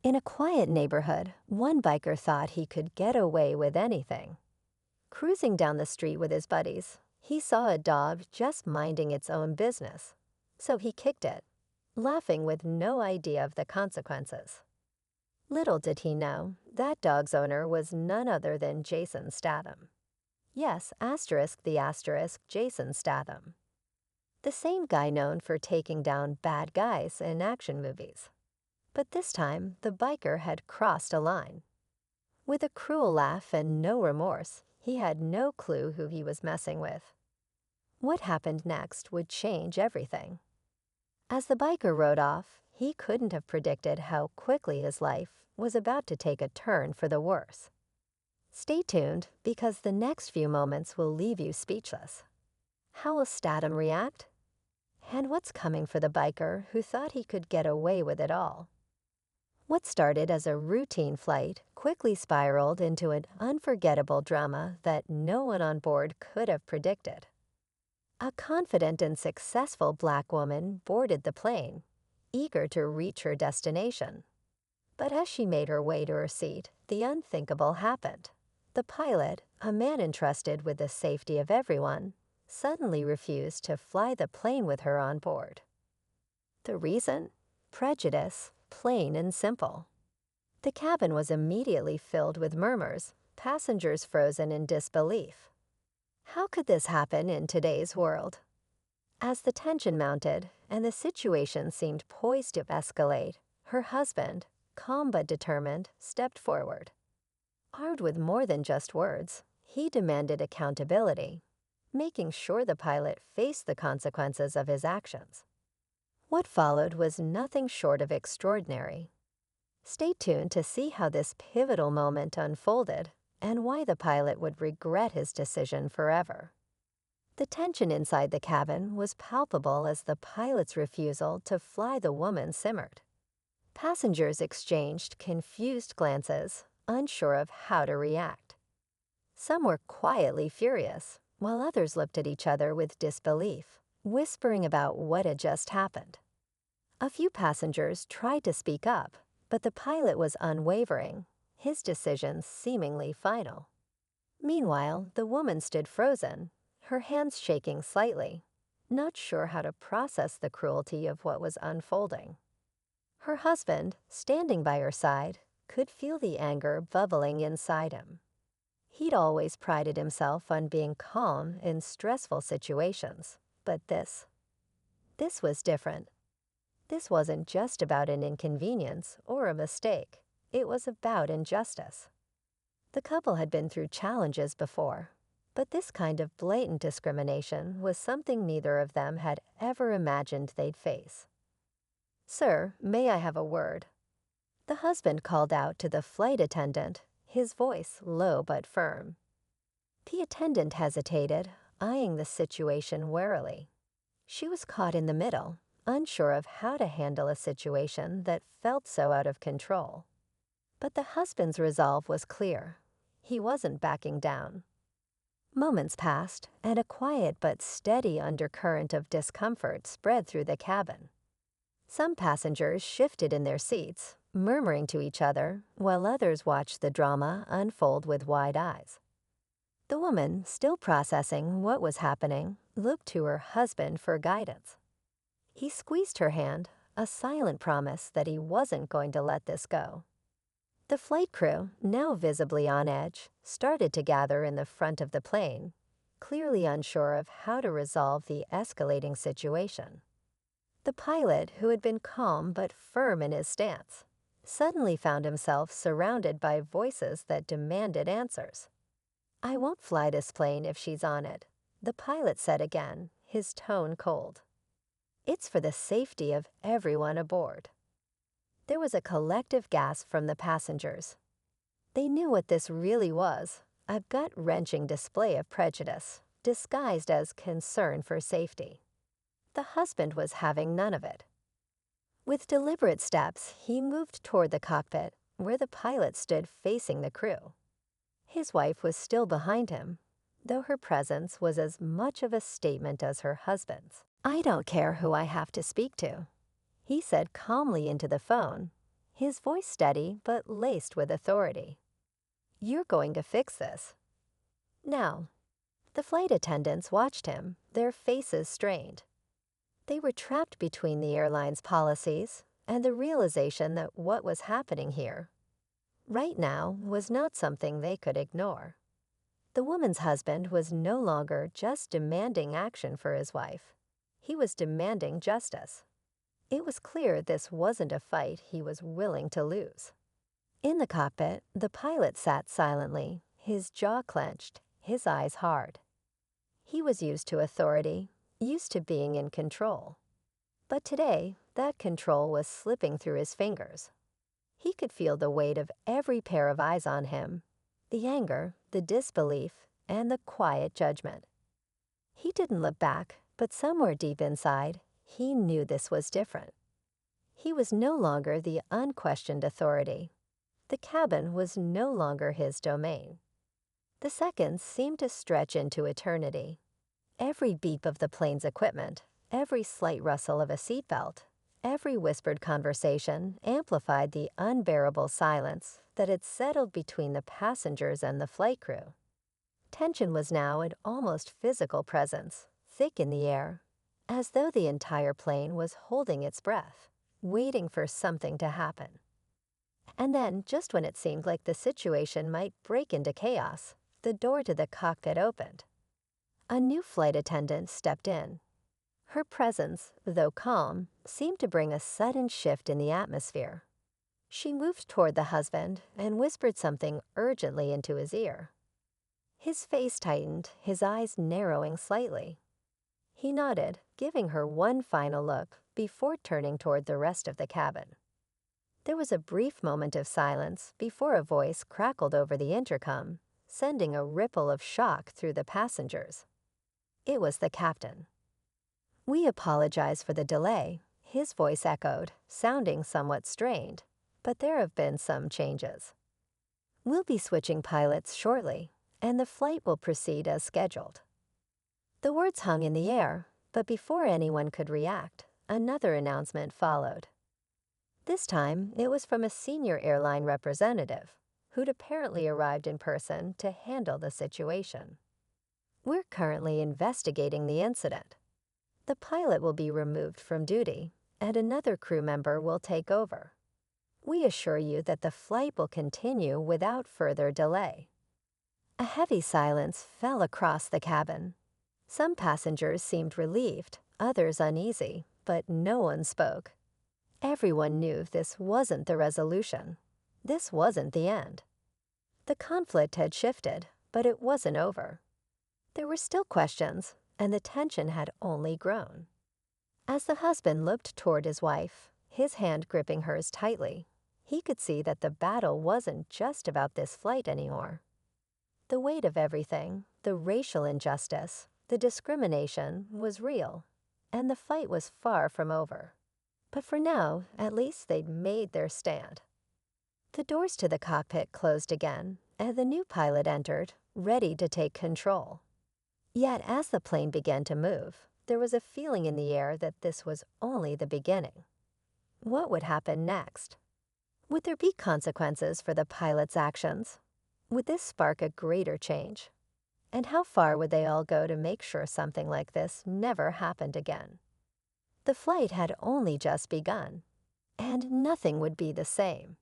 In a quiet neighborhood, one biker thought he could get away with anything. Cruising down the street with his buddies, he saw a dog just minding its own business. So he kicked it, laughing with no idea of the consequences. Little did he know, that dog's owner was none other than Jason Statham. Yes, asterisk the asterisk Jason Statham. The same guy known for taking down bad guys in action movies. But this time, the biker had crossed a line. With a cruel laugh and no remorse, he had no clue who he was messing with. What happened next would change everything. As the biker rode off, he couldn't have predicted how quickly his life was about to take a turn for the worse. Stay tuned, because the next few moments will leave you speechless. How will Statham react? And what's coming for the biker who thought he could get away with it all? What started as a routine flight quickly spiraled into an unforgettable drama that no one on board could have predicted. A confident and successful Black woman boarded the plane, eager to reach her destination. But as she made her way to her seat, the unthinkable happened. The pilot, a man entrusted with the safety of everyone, suddenly refused to fly the plane with her on board. The reason? Prejudice, plain and simple. The cabin was immediately filled with murmurs, passengers frozen in disbelief. How could this happen in today's world? As the tension mounted and the situation seemed poised to escalate, her husband, calm but determined, stepped forward. Armed with more than just words, he demanded accountability, making sure the pilot faced the consequences of his actions. What followed was nothing short of extraordinary. Stay tuned to see how this pivotal moment unfolded and why the pilot would regret his decision forever. The tension inside the cabin was palpable as the pilot's refusal to fly the woman simmered. Passengers exchanged confused glances, unsure of how to react. Some were quietly furious, while others looked at each other with disbelief, whispering about what had just happened. A few passengers tried to speak up, but the pilot was unwavering, his decision seemingly final. Meanwhile, the woman stood frozen, her hands shaking slightly, not sure how to process the cruelty of what was unfolding. Her husband, standing by her side, could feel the anger bubbling inside him. He'd always prided himself on being calm in stressful situations, but this was different. This wasn't just about an inconvenience or a mistake. It was about injustice. The couple had been through challenges before, but this kind of blatant discrimination was something neither of them had ever imagined they'd face. "Sir, may I have a word?" The husband called out to the flight attendant, his voice low but firm. The attendant hesitated, eyeing the situation warily. She was caught in the middle, unsure of how to handle a situation that felt so out of control. But the husband's resolve was clear. He wasn't backing down. Moments passed, and a quiet but steady undercurrent of discomfort spread through the cabin. Some passengers shifted in their seats, murmuring to each other, while others watched the drama unfold with wide eyes. The woman, still processing what was happening, looked to her husband for guidance. He squeezed her hand, a silent promise that he wasn't going to let this go. The flight crew, now visibly on edge, started to gather in the front of the plane, clearly unsure of how to resolve the escalating situation. The pilot, who had been calm but firm in his stance, suddenly found himself surrounded by voices that demanded answers. "I won't fly this plane if she's on it," the pilot said again, his tone cold. "It's for the safety of everyone aboard." There was a collective gasp from the passengers. They knew what this really was, a gut-wrenching display of prejudice, disguised as concern for safety. The husband was having none of it. With deliberate steps, he moved toward the cockpit, where the pilot stood facing the crew. His wife was still behind him, though her presence was as much of a statement as her husband's. "I don't care who I have to speak to," he said calmly into the phone, his voice steady but laced with authority. "You're going to fix this." Now, the flight attendants watched him, their faces strained. They were trapped between the airline's policies and the realization that what was happening here, right now, was not something they could ignore. The woman's husband was no longer just demanding action for his wife. He was demanding justice. It was clear this wasn't a fight he was willing to lose. In the cockpit, the pilot sat silently, his jaw clenched, his eyes hard. He was used to authority, used to being in control. But today, that control was slipping through his fingers. He could feel the weight of every pair of eyes on him, the anger, the disbelief, and the quiet judgment. He didn't look back, but somewhere deep inside, he knew this was different. He was no longer the unquestioned authority. The cabin was no longer his domain. The seconds seemed to stretch into eternity. Every beep of the plane's equipment, every slight rustle of a seatbelt, every whispered conversation amplified the unbearable silence that had settled between the passengers and the flight crew. Tension was now an almost physical presence, thick in the air, as though the entire plane was holding its breath, waiting for something to happen. And then, just when it seemed like the situation might break into chaos, the door to the cockpit opened. A new flight attendant stepped in. Her presence, though calm, seemed to bring a sudden shift in the atmosphere. She moved toward the husband and whispered something urgently into his ear. His face tightened, his eyes narrowing slightly. He nodded, giving her one final look before turning toward the rest of the cabin. There was a brief moment of silence before a voice crackled over the intercom, sending a ripple of shock through the passengers. It was the captain. "We apologize for the delay," his voice echoed, sounding somewhat strained, "but there have been some changes. We'll be switching pilots shortly, and the flight will proceed as scheduled." The words hung in the air, but before anyone could react, another announcement followed. This time, it was from a senior airline representative, who'd apparently arrived in person to handle the situation. "We're currently investigating the incident. The pilot will be removed from duty, and another crew member will take over. We assure you that the flight will continue without further delay." A heavy silence fell across the cabin. Some passengers seemed relieved, others uneasy, but no one spoke. Everyone knew this wasn't the resolution. This wasn't the end. The conflict had shifted, but it wasn't over. There were still questions, and the tension had only grown. As the husband looked toward his wife, his hand gripping hers tightly, he could see that the battle wasn't just about this flight anymore. The weight of everything, the racial injustice, the discrimination, was real, and the fight was far from over. But for now, at least they'd made their stand. The doors to the cockpit closed again, and the new pilot entered, ready to take control. Yet as the plane began to move, there was a feeling in the air that this was only the beginning. What would happen next? Would there be consequences for the pilot's actions? Would this spark a greater change? And how far would they all go to make sure something like this never happened again? The flight had only just begun, and nothing would be the same.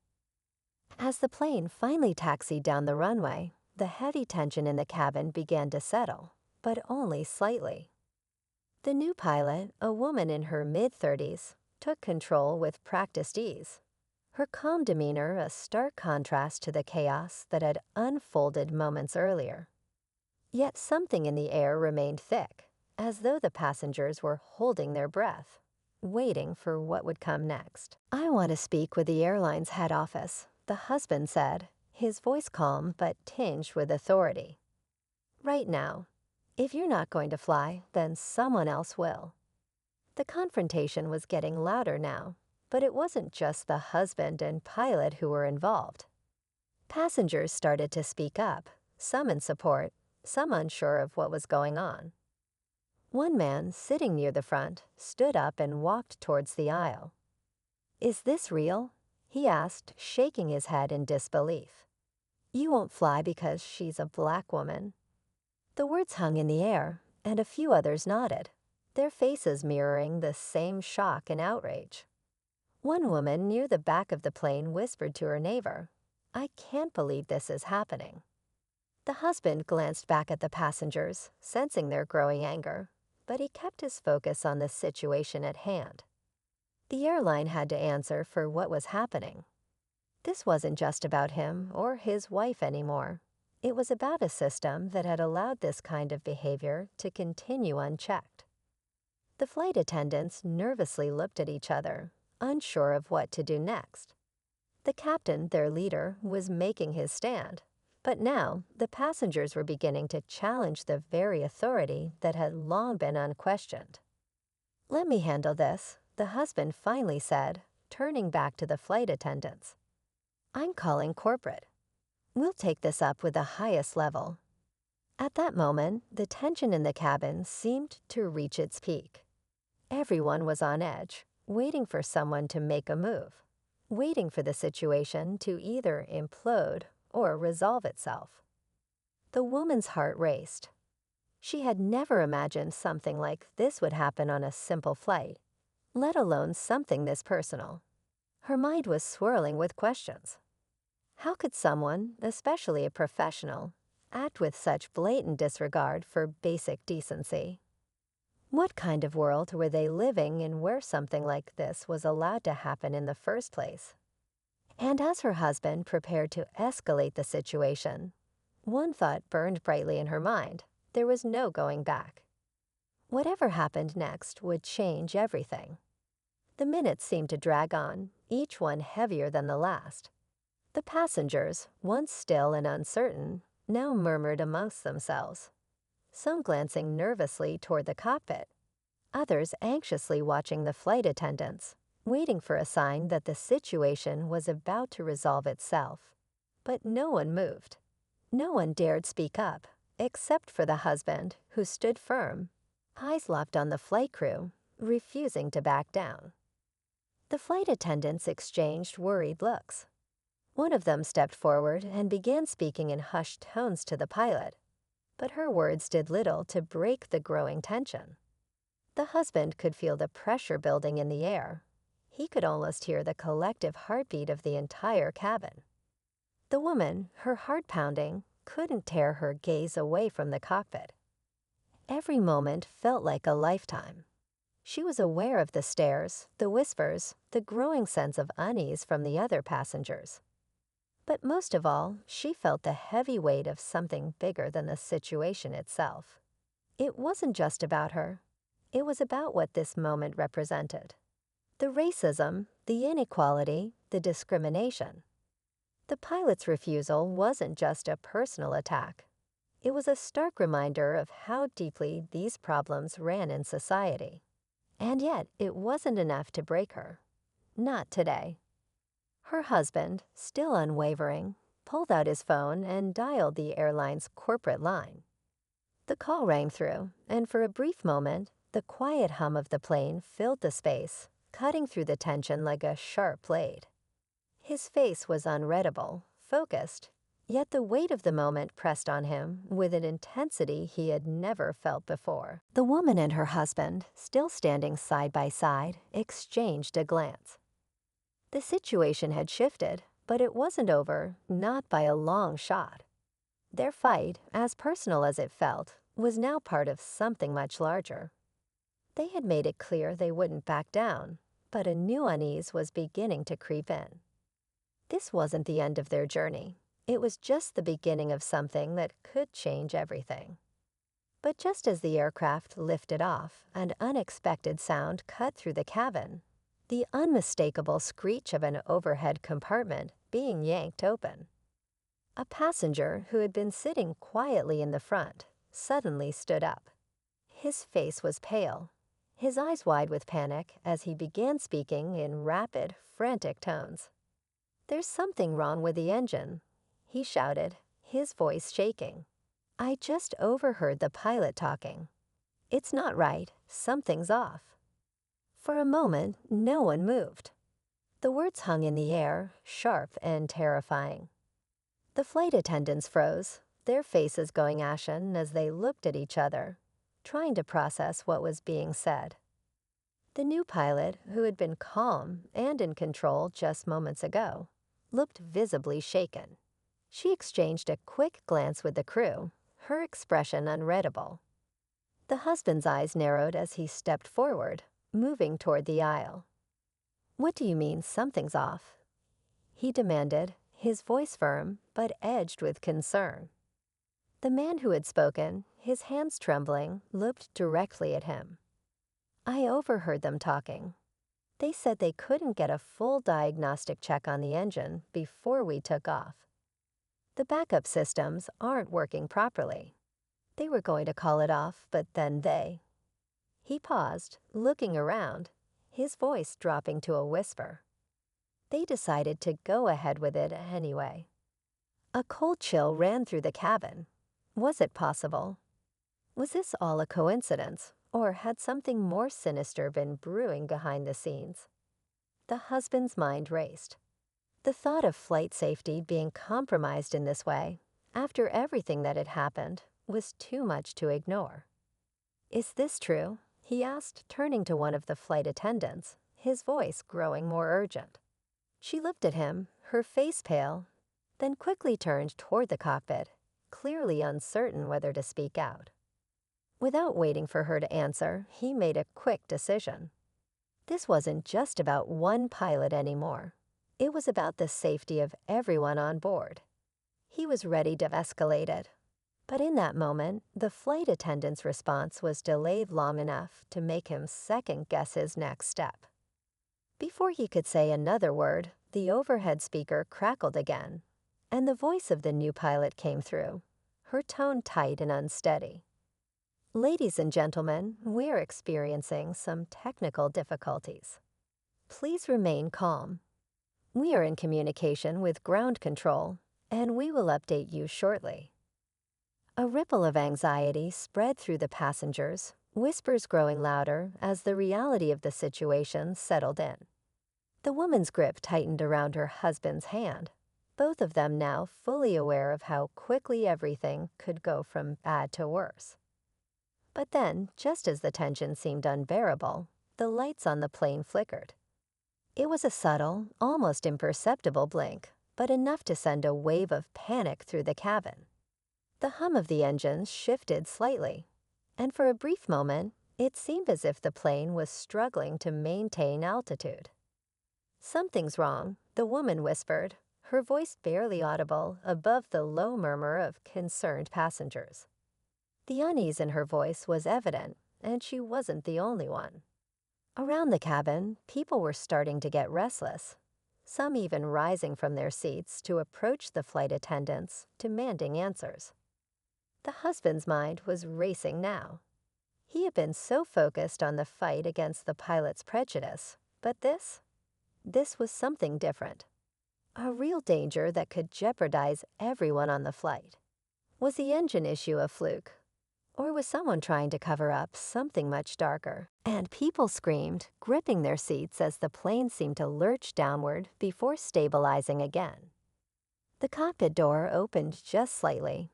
As the plane finally taxied down the runway, the heavy tension in the cabin began to settle, but only slightly. The new pilot, a woman in her mid-30s, took control with practiced ease, her calm demeanor a stark contrast to the chaos that had unfolded moments earlier. Yet something in the air remained thick, as though the passengers were holding their breath, waiting for what would come next. "I want to speak with the airline's head office," the husband said, his voice calm but tinged with authority. "Right now. If you're not going to fly, then someone else will." The confrontation was getting louder now, but it wasn't just the husband and pilot who were involved. Passengers started to speak up, some in support, some unsure of what was going on. One man, sitting near the front, stood up and walked towards the aisle. "Is this real?" he asked, shaking his head in disbelief. "You won't fly because she's a black woman." The words hung in the air, and a few others nodded, their faces mirroring the same shock and outrage. One woman near the back of the plane whispered to her neighbor, "I can't believe this is happening." The husband glanced back at the passengers, sensing their growing anger, but he kept his focus on the situation at hand. The airline had to answer for what was happening. This wasn't just about him or his wife anymore. It was about a system that had allowed this kind of behavior to continue unchecked. The flight attendants nervously looked at each other, unsure of what to do next. The captain, their leader, was making his stand, but now the passengers were beginning to challenge the very authority that had long been unquestioned. "Let me handle this," the husband finally said, turning back to the flight attendants. "I'm calling corporate. We'll take this up with the highest level." At that moment, the tension in the cabin seemed to reach its peak. Everyone was on edge, waiting for someone to make a move, waiting for the situation to either implode or resolve itself. The woman's heart raced. She had never imagined something like this would happen on a simple flight, let alone something this personal. Her mind was swirling with questions. How could someone, especially a professional, act with such blatant disregard for basic decency? What kind of world were they living in where something like this was allowed to happen in the first place? And as her husband prepared to escalate the situation, one thought burned brightly in her mind. There was no going back. Whatever happened next would change everything. The minutes seemed to drag on, each one heavier than the last. The passengers, once still and uncertain, now murmured amongst themselves, some glancing nervously toward the cockpit, others anxiously watching the flight attendants, waiting for a sign that the situation was about to resolve itself. But no one moved. No one dared speak up, except for the husband, who stood firm, eyes locked on the flight crew, refusing to back down. The flight attendants exchanged worried looks. One of them stepped forward and began speaking in hushed tones to the pilot, but her words did little to break the growing tension. The husband could feel the pressure building in the air. He could almost hear the collective heartbeat of the entire cabin. The woman, her heart pounding, couldn't tear her gaze away from the cockpit. Every moment felt like a lifetime. She was aware of the stares, the whispers, the growing sense of unease from the other passengers. But most of all, she felt the heavy weight of something bigger than the situation itself. It wasn't just about her. It was about what this moment represented. The racism, the inequality, the discrimination. The pilot's refusal wasn't just a personal attack. It was a stark reminder of how deeply these problems ran in society. And yet, it wasn't enough to break her. Not today. Her husband, still unwavering, pulled out his phone and dialed the airline's corporate line. The call rang through, and for a brief moment, the quiet hum of the plane filled the space, cutting through the tension like a sharp blade. His face was unreadable, focused, yet the weight of the moment pressed on him with an intensity he had never felt before. The woman and her husband, still standing side by side, exchanged a glance. The situation had shifted, but it wasn't over, not by a long shot. Their fight, as personal as it felt, was now part of something much larger. They had made it clear they wouldn't back down, but a new unease was beginning to creep in. This wasn't the end of their journey. It was just the beginning of something that could change everything. But just as the aircraft lifted off, an unexpected sound cut through the cabin, the unmistakable screech of an overhead compartment being yanked open. A passenger who had been sitting quietly in the front suddenly stood up. His face was pale, his eyes wide with panic as he began speaking in rapid, frantic tones. "There's something wrong with the engine," he shouted, his voice shaking. "I just overheard the pilot talking. It's not right. Something's off." For a moment, no one moved. The words hung in the air, sharp and terrifying. The flight attendants froze, their faces going ashen as they looked at each other, trying to process what was being said. The new pilot, who had been calm and in control just moments ago, looked visibly shaken. She exchanged a quick glance with the crew, her expression unreadable. The husband's eyes narrowed as he stepped forward, moving toward the aisle. "What do you mean something's off?" he demanded, his voice firm but edged with concern. The man who had spoken, his hands trembling, looked directly at him. "I overheard them talking. They said they couldn't get a full diagnostic check on the engine before we took off. The backup systems aren't working properly. They were going to call it off, but then they—" He paused, looking around, his voice dropping to a whisper. "They decided to go ahead with it anyway." A cold chill ran through the cabin. Was it possible? Was this all a coincidence, or had something more sinister been brewing behind the scenes? The husband's mind raced. The thought of flight safety being compromised in this way, after everything that had happened, was too much to ignore. "Is this true?" he asked, turning to one of the flight attendants, his voice growing more urgent. She looked at him, her face pale, then quickly turned toward the cockpit, clearly uncertain whether to speak out. Without waiting for her to answer, he made a quick decision. This wasn't just about one pilot anymore. It was about the safety of everyone on board. He was ready to escalate it. But in that moment, the flight attendant's response was delayed long enough to make him second-guess his next step. Before he could say another word, the overhead speaker crackled again, and the voice of the new pilot came through, her tone tight and unsteady. "Ladies and gentlemen, we are experiencing some technical difficulties. Please remain calm. We are in communication with ground control, and we will update you shortly." A ripple of anxiety spread through the passengers, whispers growing louder as the reality of the situation settled in. The woman's grip tightened around her husband's hand, both of them now fully aware of how quickly everything could go from bad to worse. But then, just as the tension seemed unbearable, the lights on the plane flickered. It was a subtle, almost imperceptible blink, but enough to send a wave of panic through the cabin. The hum of the engines shifted slightly, and for a brief moment, it seemed as if the plane was struggling to maintain altitude. "Something's wrong," the woman whispered, her voice barely audible above the low murmur of concerned passengers. The unease in her voice was evident, and she wasn't the only one. Around the cabin, people were starting to get restless, some even rising from their seats to approach the flight attendants, demanding answers. The husband's mind was racing now. He had been so focused on the fight against the pilot's prejudice, but this was something different. A real danger that could jeopardize everyone on the flight. Was the engine issue a fluke? Or was someone trying to cover up something much darker? And people screamed, gripping their seats as the plane seemed to lurch downward before stabilizing again. The cockpit door opened just slightly,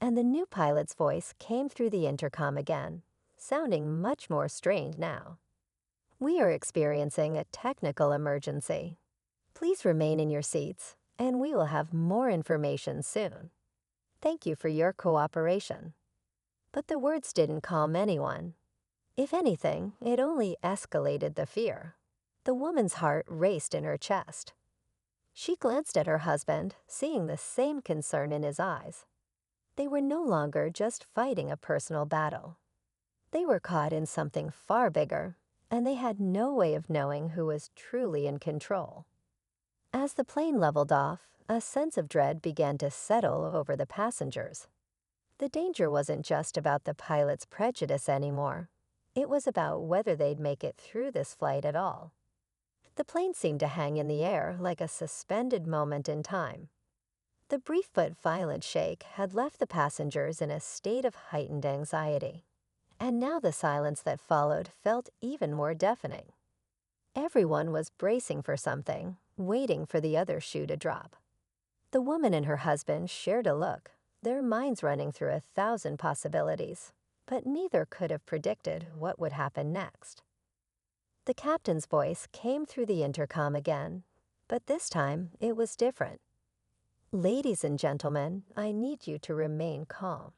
and the new pilot's voice came through the intercom again, sounding much more strained now. "We are experiencing a technical emergency. Please remain in your seats, and we will have more information soon. Thank you for your cooperation." But the words didn't calm anyone. If anything, it only escalated the fear. The woman's heart raced in her chest. She glanced at her husband, seeing the same concern in his eyes. They were no longer just fighting a personal battle. They were caught in something far bigger, and they had no way of knowing who was truly in control. As the plane leveled off, a sense of dread began to settle over the passengers. The danger wasn't just about the pilot's prejudice anymore. It was about whether they'd make it through this flight at all. The plane seemed to hang in the air like a suspended moment in time. The brief but violent shake had left the passengers in a state of heightened anxiety, and now the silence that followed felt even more deafening. Everyone was bracing for something, waiting for the other shoe to drop. The woman and her husband shared a look, their minds running through 1,000 possibilities, but neither could have predicted what would happen next. The captain's voice came through the intercom again, but this time it was different. "Ladies and gentlemen, I need you to remain calm.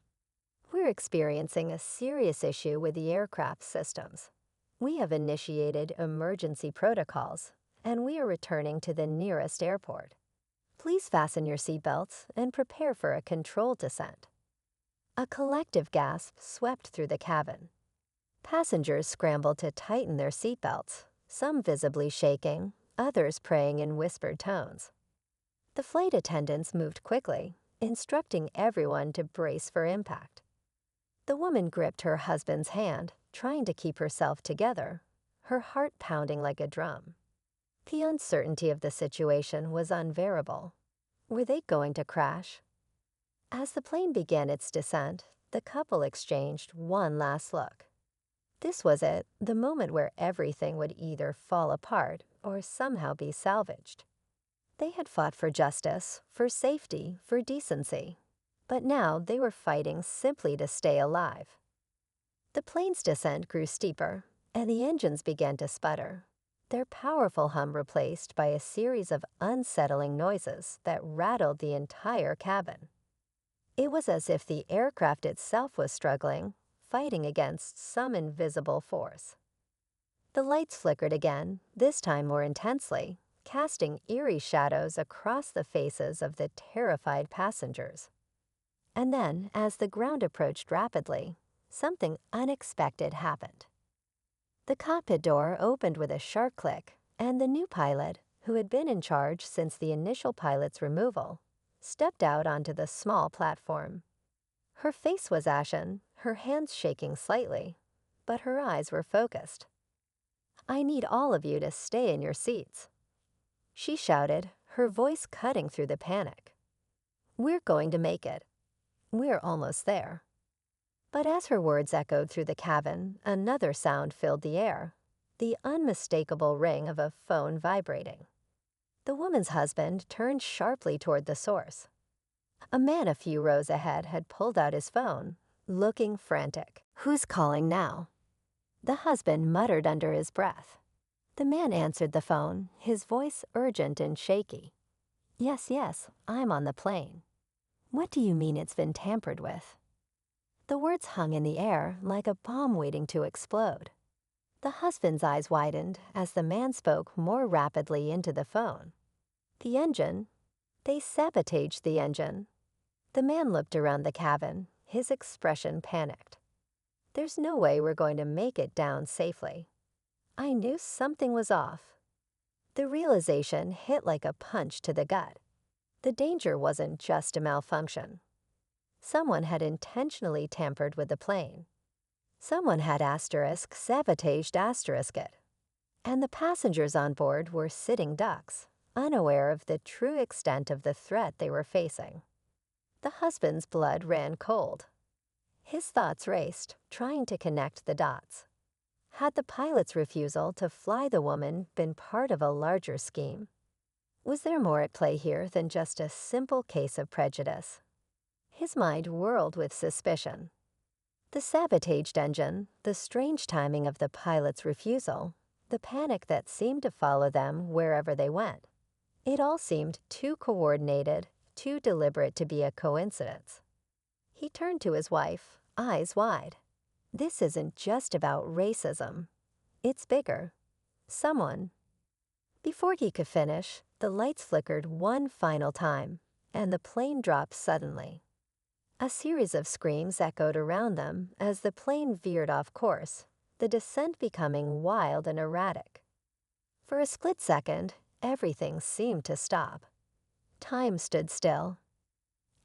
We're experiencing a serious issue with the aircraft systems. We have initiated emergency protocols, and we are returning to the nearest airport. Please fasten your seatbelts and prepare for a controlled descent." A collective gasp swept through the cabin. Passengers scrambled to tighten their seatbelts, some visibly shaking, others praying in whispered tones. The flight attendants moved quickly, instructing everyone to brace for impact. The woman gripped her husband's hand, trying to keep herself together, her heart pounding like a drum. The uncertainty of the situation was unbearable. Were they going to crash? As the plane began its descent, the couple exchanged one last look. This was it, the moment where everything would either fall apart or somehow be salvaged. They had fought for justice, for safety, for decency. But now they were fighting simply to stay alive. The plane's descent grew steeper, and the engines began to sputter, their powerful hum replaced by a series of unsettling noises that rattled the entire cabin. It was as if the aircraft itself was struggling, fighting against some invisible force. The lights flickered again, this time more intensely, casting eerie shadows across the faces of the terrified passengers. And then, as the ground approached rapidly, something unexpected happened. The cockpit door opened with a sharp click, and the new pilot, who had been in charge since the initial pilot's removal, stepped out onto the small platform. Her face was ashen, her hands shaking slightly, but her eyes were focused. "I need all of you to stay in your seats," she shouted, her voice cutting through the panic. "We're going to make it. We're almost there." But as her words echoed through the cabin, another sound filled the air, the unmistakable ring of a phone vibrating. The woman's husband turned sharply toward the source. A man a few rows ahead had pulled out his phone, looking frantic. "Who's calling now?" The husband muttered under his breath. The man answered the phone, his voice urgent and shaky. Yes, I'm on the plane." "What do you mean it's been tampered with?" The words hung in the air like a bomb waiting to explode. The husband's eyes widened as the man spoke more rapidly into the phone. "The engine? They sabotaged the engine." The man looked around the cabin, his expression panicked. "There's no way we're going to make it down safely." I knew something was off. The realization hit like a punch to the gut. The danger wasn't just a malfunction. Someone had intentionally tampered with the plane. Someone had sabotaged it. And the passengers on board were sitting ducks, unaware of the true extent of the threat they were facing. The husband's blood ran cold. His thoughts raced, trying to connect the dots. Had the pilot's refusal to fly the woman been part of a larger scheme? Was there more at play here than just a simple case of prejudice? His mind whirled with suspicion. The sabotaged engine, the strange timing of the pilot's refusal, the panic that seemed to follow them wherever they went. It all seemed too coordinated, too deliberate to be a coincidence. He turned to his wife, eyes wide. This isn't just about racism. It's bigger. Someone. Before he could finish, the lights flickered one final time, and the plane dropped suddenly. A series of screams echoed around them as the plane veered off course, the descent becoming wild and erratic. For a split second, everything seemed to stop. Time stood still.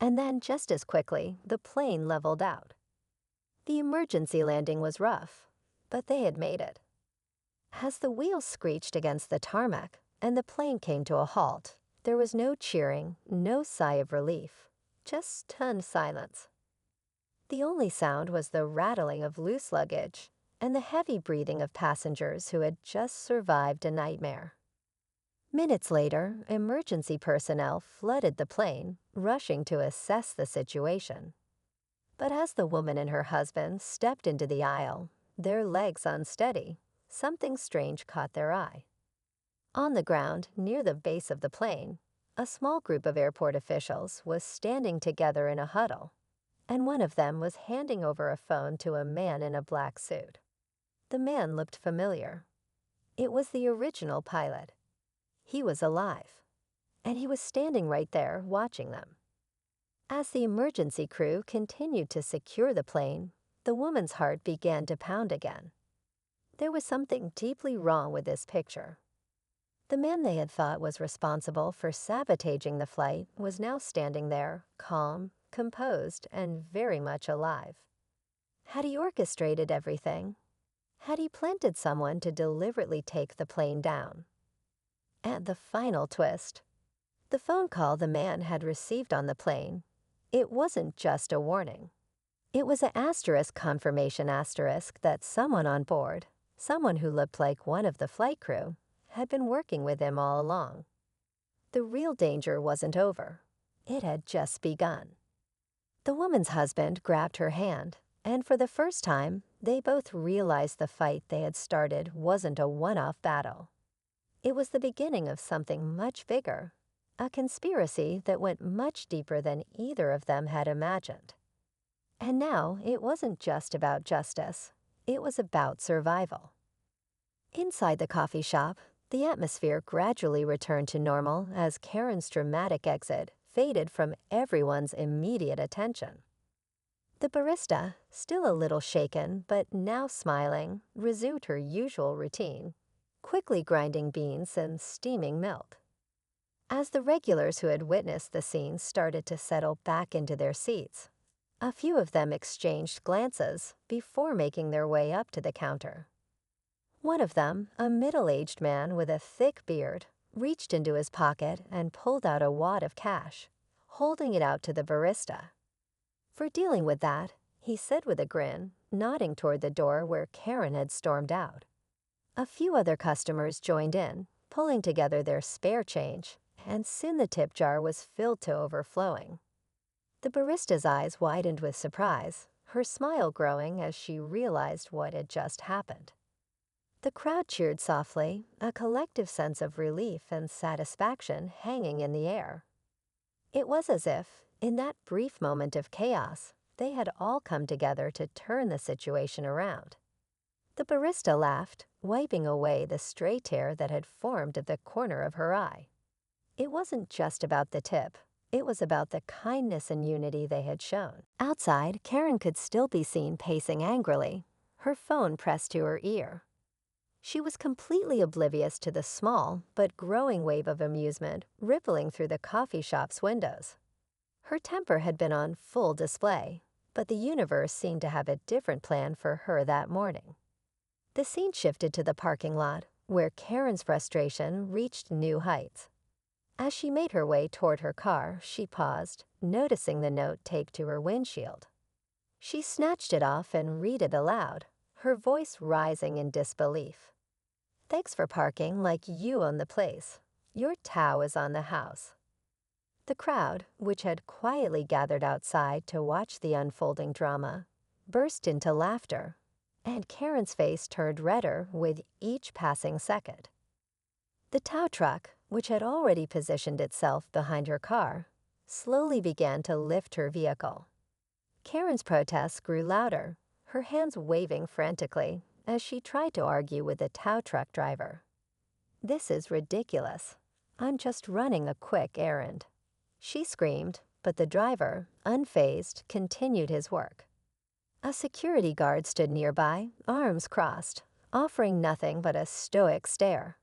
And then, just as quickly, the plane leveled out. The emergency landing was rough, but they had made it. As the wheels screeched against the tarmac and the plane came to a halt, there was no cheering, no sigh of relief. Just stunned silence. The only sound was the rattling of loose luggage and the heavy breathing of passengers who had just survived a nightmare. Minutes later, emergency personnel flooded the plane, rushing to assess the situation. But as the woman and her husband stepped into the aisle, their legs unsteady, something strange caught their eye. On the ground, near the base of the plane, a small group of airport officials was standing together in a huddle, and one of them was handing over a phone to a man in a black suit. The man looked familiar. It was the original pilot. He was alive, and he was standing right there watching them. As the emergency crew continued to secure the plane, the woman's heart began to pound again. There was something deeply wrong with this picture. The man they had thought was responsible for sabotaging the flight was now standing there, calm, composed, and very much alive. Had he orchestrated everything? Had he planted someone to deliberately take the plane down? And the final twist. The phone call the man had received on the plane, it wasn't just a warning. It was an asterisk confirmation asterisk that someone on board, someone who looked like one of the flight crew, had been working with him all along. The real danger wasn't over. It had just begun. The woman's husband grabbed her hand, and for the first time, they both realized the fight they had started wasn't a one-off battle. It was the beginning of something much bigger, a conspiracy that went much deeper than either of them had imagined. And now it wasn't just about justice, it was about survival. Inside the coffee shop, the atmosphere gradually returned to normal as Karen's dramatic exit faded from everyone's immediate attention. The barista, still a little shaken but now smiling, resumed her usual routine, quickly grinding beans and steaming milk. As the regulars who had witnessed the scene started to settle back into their seats, a few of them exchanged glances before making their way up to the counter. One of them, a middle-aged man with a thick beard, reached into his pocket and pulled out a wad of cash, holding it out to the barista. For dealing with that, he said with a grin, nodding toward the door where Karen had stormed out. A few other customers joined in, pulling together their spare change, and soon the tip jar was filled to overflowing. The barista's eyes widened with surprise, her smile growing as she realized what had just happened. The crowd cheered softly, a collective sense of relief and satisfaction hanging in the air. It was as if, in that brief moment of chaos, they had all come together to turn the situation around. The barista laughed, wiping away the stray tear that had formed at the corner of her eye. It wasn't just about the tip. It was about the kindness and unity they had shown. Outside, Karen could still be seen pacing angrily, her phone pressed to her ear. She was completely oblivious to the small but growing wave of amusement rippling through the coffee shop's windows. Her temper had been on full display, but the universe seemed to have a different plan for her that morning. The scene shifted to the parking lot, where Karen's frustration reached new heights. As she made her way toward her car, she paused, noticing the note taped to her windshield. She snatched it off and read it aloud, her voice rising in disbelief. "Thanks for parking like you own the place. Your Tao is on the house." The crowd, which had quietly gathered outside to watch the unfolding drama, burst into laughter, and Karen's face turned redder with each passing second. The tow truck, which had already positioned itself behind her car, slowly began to lift her vehicle. Karen's protests grew louder, her hands waving frantically as she tried to argue with the tow truck driver. "This is ridiculous. I'm just running a quick errand," she screamed, but the driver, unfazed, continued his work. A security guard stood nearby, arms crossed, offering nothing but a stoic stare.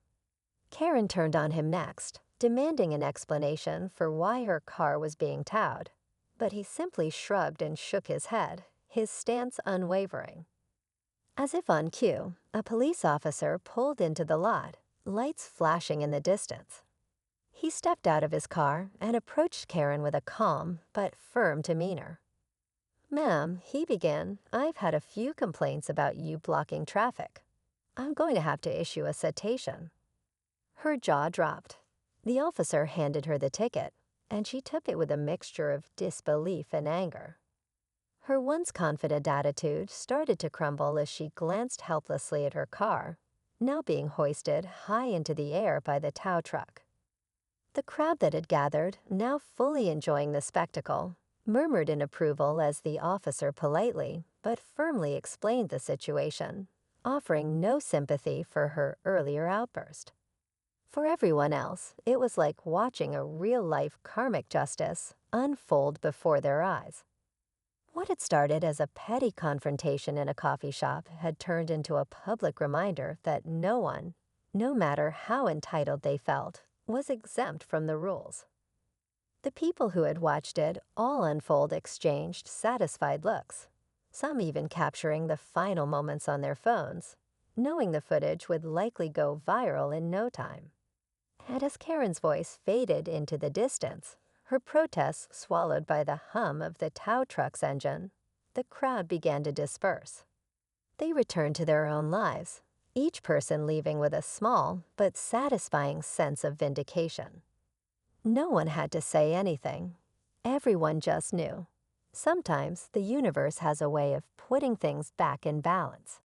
Karen turned on him next, demanding an explanation for why her car was being towed, but he simply shrugged and shook his head, his stance unwavering. As if on cue, a police officer pulled into the lot, lights flashing in the distance. He stepped out of his car and approached Karen with a calm but firm demeanor. Ma'am, he began, I've had a few complaints about you blocking traffic. I'm going to have to issue a citation. Her jaw dropped. The officer handed her the ticket, and she took it with a mixture of disbelief and anger. Her once confident attitude started to crumble as she glanced helplessly at her car, now being hoisted high into the air by the tow truck. The crowd that had gathered, now fully enjoying the spectacle, murmured in approval as the officer politely but firmly explained the situation, offering no sympathy for her earlier outburst. For everyone else, it was like watching a real-life karmic justice unfold before their eyes. What had started as a petty confrontation in a coffee shop had turned into a public reminder that no one, no matter how entitled they felt, was exempt from the rules. The people who had watched it all unfold exchanged satisfied looks, some even capturing the final moments on their phones, knowing the footage would likely go viral in no time. And as Karen's voice faded into the distance, her protests swallowed by the hum of the tow truck's engine, the crowd began to disperse. They returned to their own lives, each person leaving with a small but satisfying sense of vindication. No one had to say anything. Everyone just knew. Sometimes the universe has a way of putting things back in balance.